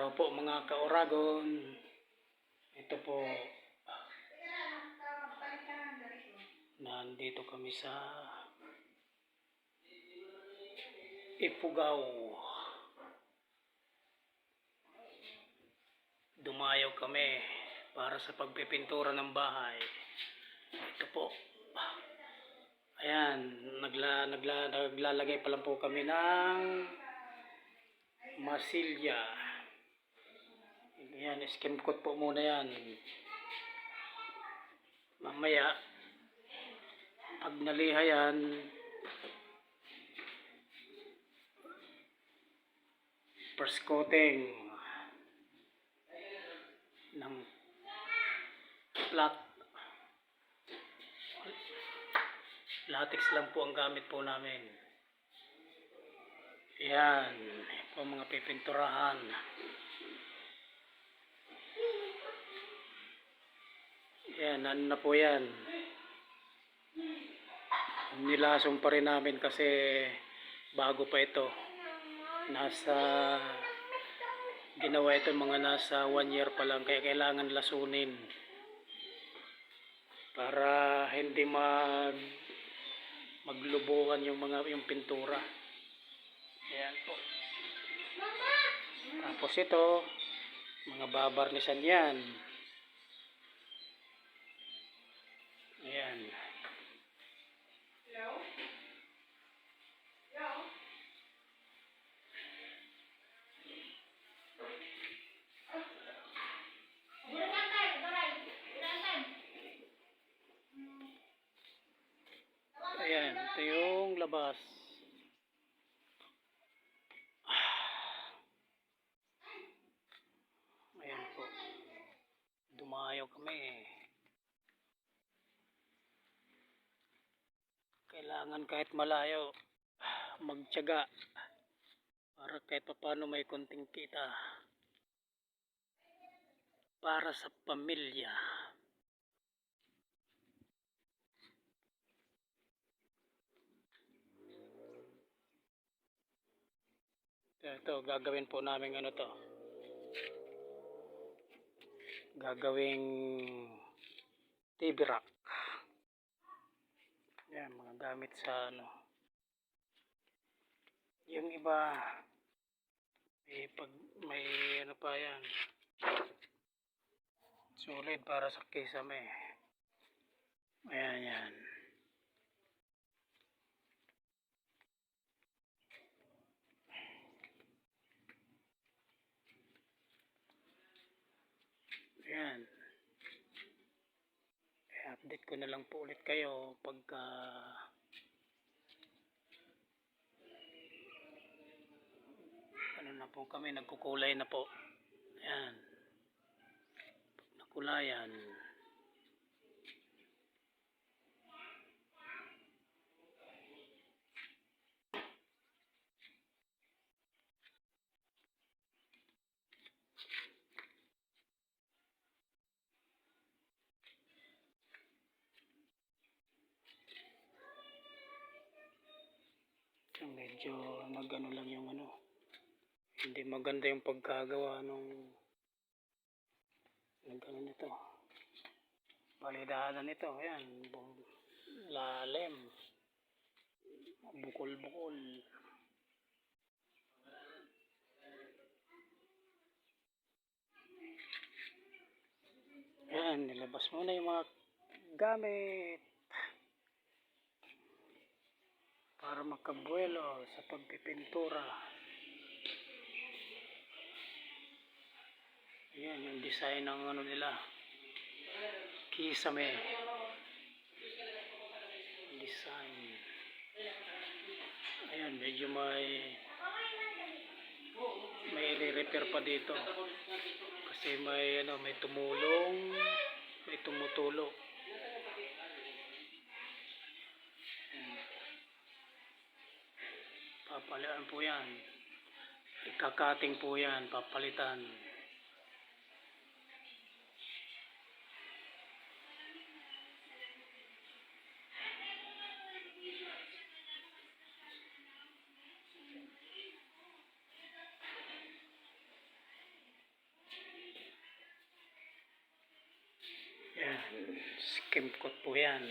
araw po mga ka-Oragon. Ito po, nandito kami sa Ifugao. Dumayo kami para sa pagpipintura ng bahay. Ito po. Ayan, naglalagay pa lang po kami ng masilya. Ayan, skim coat po muna yan. Mamaya, pag naliha yan, first coating ng flat. Latex lang po ang gamit po namin. Ayan, po mga pipinturahan. Ayan, ano na po yan. Nilasong pa rin namin kasi bago pa ito. Ginawa ito mga nasa 1 year pa lang, kaya kailangan lasunin para hindi maglubuhan yung pintura. Ayan po. Tapos ito, mga babarnisan yan. Ayan. Ayan, ito yung labas. Ayan po. Dumayo kami. Kailangan kahit malayo, magtiyaga para kahit paano may konting kita para sa pamilya. Ito, gagawin po namin ano to. Gagawing TV rack. Yan, mga gamit sa ano. Yung iba, may ano pa yan. Sulit para sa kisame. Ayan, yan. Ayan. Update ko na lang po ulit kayo pagka ano na po kami, nagkukulay na po. Ayan. Pag nakulayan, medyo nagano lang yung ano, hindi maganda yung pagkagawa nung nagano nito, balidahan nito. Ayan, lalim, bukol-bukol. Ayan, nilabas muna yung mga gamit para makabuelo sa pagpipintura. Ayan yung design ng ano nila, kisame design. Ayan, medyo may i-repair pa dito kasi may ano, may tumutulo. Papalitan po yan, ikakating po yan, papalitan. Skim coat po yan.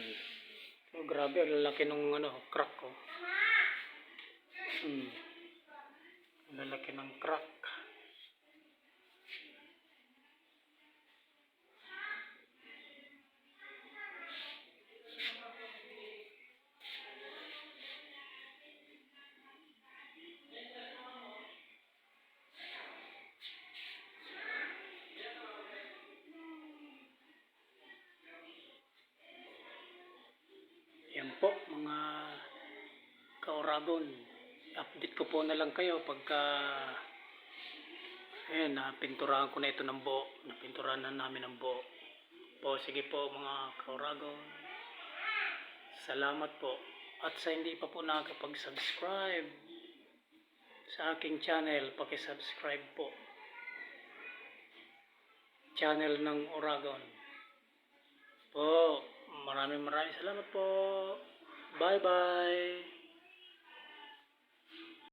Oh, grabe, ang lalaki nung crack ko. Ang lalaki ng crack. Yan po mga ka-Oragon. Update ko po na lang kayo pagka ayan, napinturahan ko na ito ng buo. Napinturahan na namin ng buo. Po, sige po mga ka-Oragon. Salamat po. At sa hindi pa po nakakapag-subscribe sa aking channel, paki-subscribe po. Channel ng Oragon. Po, maraming salamat po. Bye-bye.